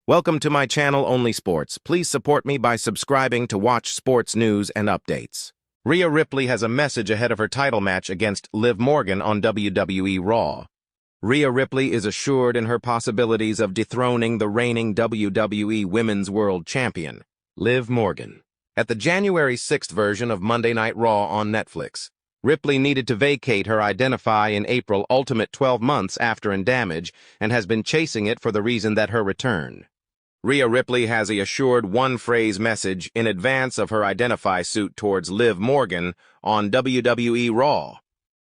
Welcome to my channel Only Sports. Please support me by subscribing to watch sports news and updates. Rhea Ripley has a message ahead of her title match against Liv Morgan on WWE Raw. Rhea Ripley is assured in her possibilities of dethroning the reigning WWE Women's World Champion, Liv Morgan. At the January 6th version of Monday Night Raw on Netflix, Ripley needed to vacate her identify in April Ultimate 12 months after in damage and has been chasing it for the reason that her return. Rhea Ripley has a assured one-phrase message in advance of her identify suit towards Liv Morgan on WWE Raw.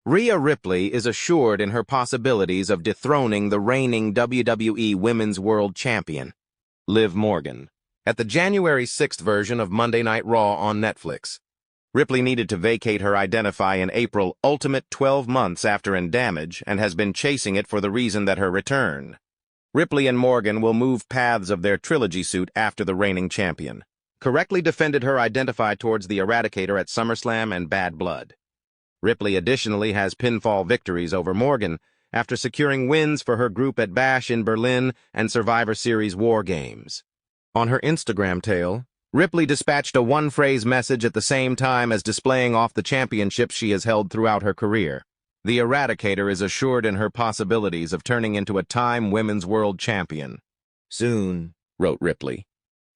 Rhea Ripley is assured in her possibilities of dethroning the reigning WWE Women's World Champion, Liv Morgan. At the January 6th version of Monday Night Raw on Netflix, Ripley needed to vacate her identify in April Ultimate 12 months after in damage and has been chasing it for the reason that her return. Ripley and Morgan will move paths of their trilogy suit after the reigning champion. Correctly defended her identify towards the Eradicator at SummerSlam and Bad Blood. Ripley additionally has pinfall victories over Morgan after securing wins for her group at Bash in Berlin and Survivor Series War Games. On her Instagram tale, Ripley dispatched a one-phrase message at the same time as displaying off the championships she has held throughout her career. The Eradicator is assured in her possibilities of turning into a time Women's World Champion. Soon, wrote Ripley.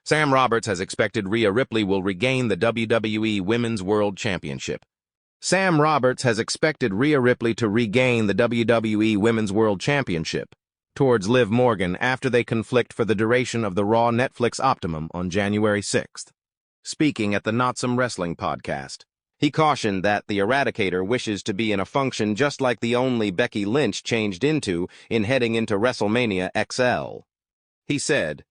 Sam Roberts has expected Rhea Ripley will regain the WWE Women's World Championship. Sam Roberts has expected Rhea Ripley to regain the WWE Women's World Championship towards Liv Morgan after they conflict for the duration of the Raw Netflix Optimum on January 6th. Speaking at the Not Some Wrestling podcast, he cautioned that the Eradicator wishes to be in a function just like the only Becky Lynch changed into in heading into WrestleMania XL. He said,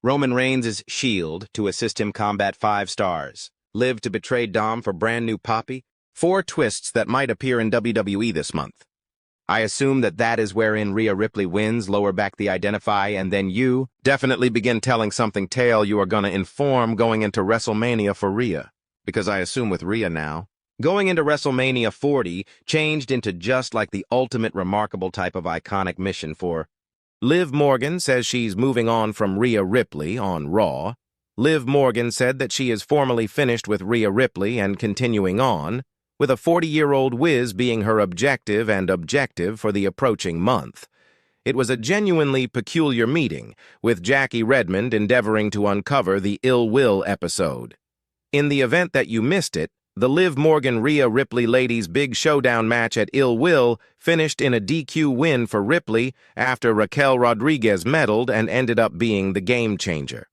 Roman Reigns' Shield to assist him combat 5 stars, Liv to betray Dom for brand new Poppy, 4 twists that might appear in WWE this month. I assume that is wherein Rhea Ripley wins, lower back the identify, and then you definitely begin telling something tale you are gonna inform going into WrestleMania for Rhea. Because I assume with Rhea now, going into WrestleMania 40 changed into just like the ultimate remarkable type of iconic mission for Liv Morgan says she's moving on from Rhea Ripley on Raw. Liv Morgan said that she is formally finished with Rhea Ripley and continuing on, with a 40-year-old whiz being her objective for the approaching month. It was a genuinely peculiar meeting, with Jackie Redmond endeavoring to uncover the ill will episode. In the event that you missed it, the Liv Morgan-Rhea Ripley ladies' big showdown match at Ill Will finished in a DQ win for Ripley after Raquel Rodriguez meddled and ended up being the game changer.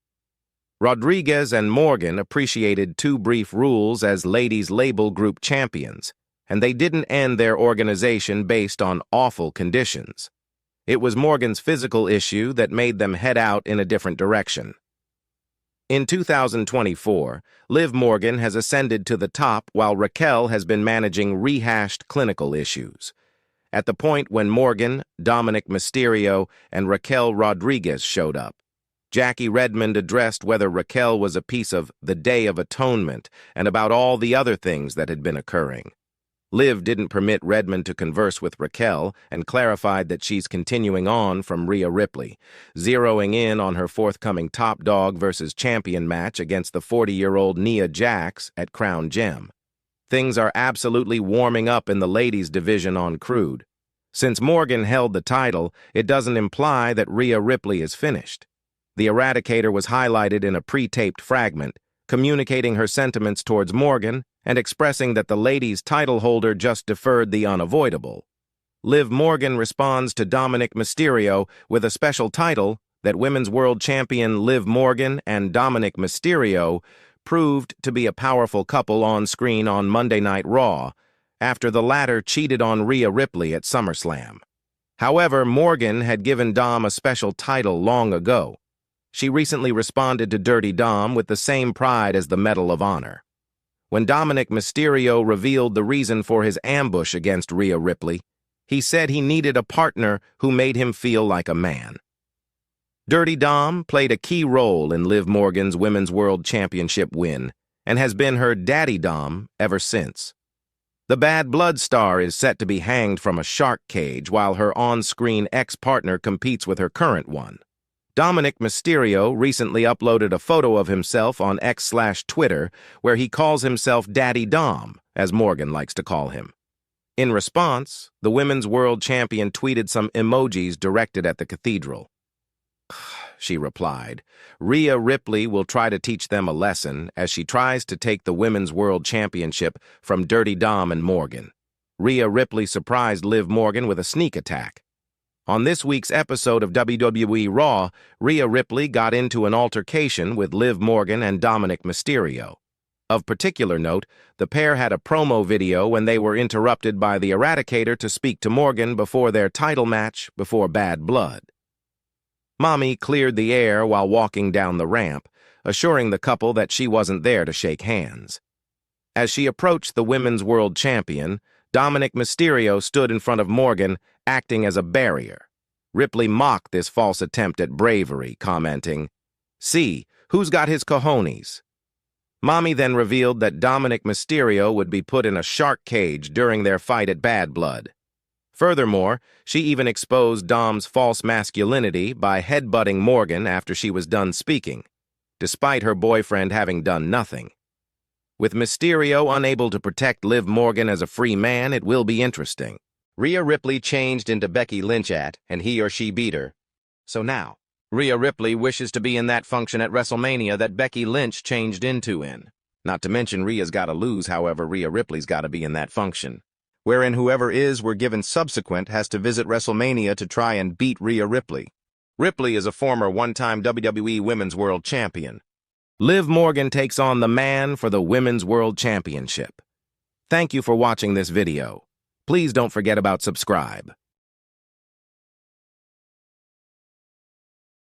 Rodriguez and Morgan appreciated 2 brief rules as ladies' label group champions, and they didn't end their organization based on awful conditions. It was Morgan's physical issue that made them head out in a different direction. In 2024, Liv Morgan has ascended to the top while Raquel has been managing rehashed clinical issues. At the point when Morgan, Dominik Mysterio, and Raquel Rodriguez showed up, Jackie Redmond addressed whether Raquel was a piece of the Day of Atonement and about all the other things that had been occurring. Liv didn't permit Redmond to converse with Raquel and clarified that she's continuing on from Rhea Ripley, zeroing in on her forthcoming Top Dog versus Champion match against the 40-year-old Nia Jax at Crown Gem. Things are absolutely warming up in the ladies' division on Crude. Since Morgan held the title, it doesn't imply that Rhea Ripley is finished. The Eradicator was highlighted in a pre-taped fragment, communicating her sentiments towards Morgan and expressing that the ladies' title holder just deferred the unavoidable. Liv Morgan responds to Dominik Mysterio with a special title that Women's World Champion Liv Morgan and Dominik Mysterio proved to be a powerful couple on screen on Monday Night Raw after the latter cheated on Rhea Ripley at SummerSlam. However, Morgan had given Dom a special title long ago. She recently responded to Dirty Dom with the same pride as the Medal of Honor. When Dominik Mysterio revealed the reason for his ambush against Rhea Ripley, he said he needed a partner who made him feel like a man. Dirty Dom played a key role in Liv Morgan's Women's World Championship win and has been her daddy Dom ever since. The Bad Blood star is set to be hanged from a shark cage while her on-screen ex-partner competes with her current one. Dominik Mysterio recently uploaded a photo of himself on X/Twitter where he calls himself Daddy Dom, as Morgan likes to call him. In response, the Women's World Champion tweeted some emojis directed at the cathedral. She replied, Rhea Ripley will try to teach them a lesson as she tries to take the Women's World Championship from Dirty Dom and Morgan. Rhea Ripley surprised Liv Morgan with a sneak attack. On this week's episode of WWE Raw, Rhea Ripley got into an altercation with Liv Morgan and Dominik Mysterio. Of particular note, the pair had a promo video when they were interrupted by the Eradicator to speak to Morgan before their title match before Bad Blood. Mommy cleared the air while walking down the ramp, assuring the couple that she wasn't there to shake hands. As she approached the Women's World Champion, Dominik Mysterio stood in front of Morgan, acting as a barrier. Ripley mocked this false attempt at bravery, commenting, "See, who's got his cojones?" Mommy then revealed that Dominik Mysterio would be put in a shark cage during their fight at Bad Blood. Furthermore, she even exposed Dom's false masculinity by headbutting Morgan after she was done speaking, despite her boyfriend having done nothing. With Mysterio unable to protect Liv Morgan as a free man, it will be interesting. Rhea Ripley changed into Becky Lynch and he or she beat her. So now, Rhea Ripley wishes to be in that function at WrestleMania that Becky Lynch changed into in. Not to mention Rhea's got to lose, however, Rhea Ripley's got to be in that function, wherein whoever we're given subsequent has to visit WrestleMania to try and beat Rhea Ripley. Ripley is a former one-time WWE Women's World Champion. Liv Morgan takes on the man for the Women's World Championship. Thank you for watching this video. Please don't forget about subscribe.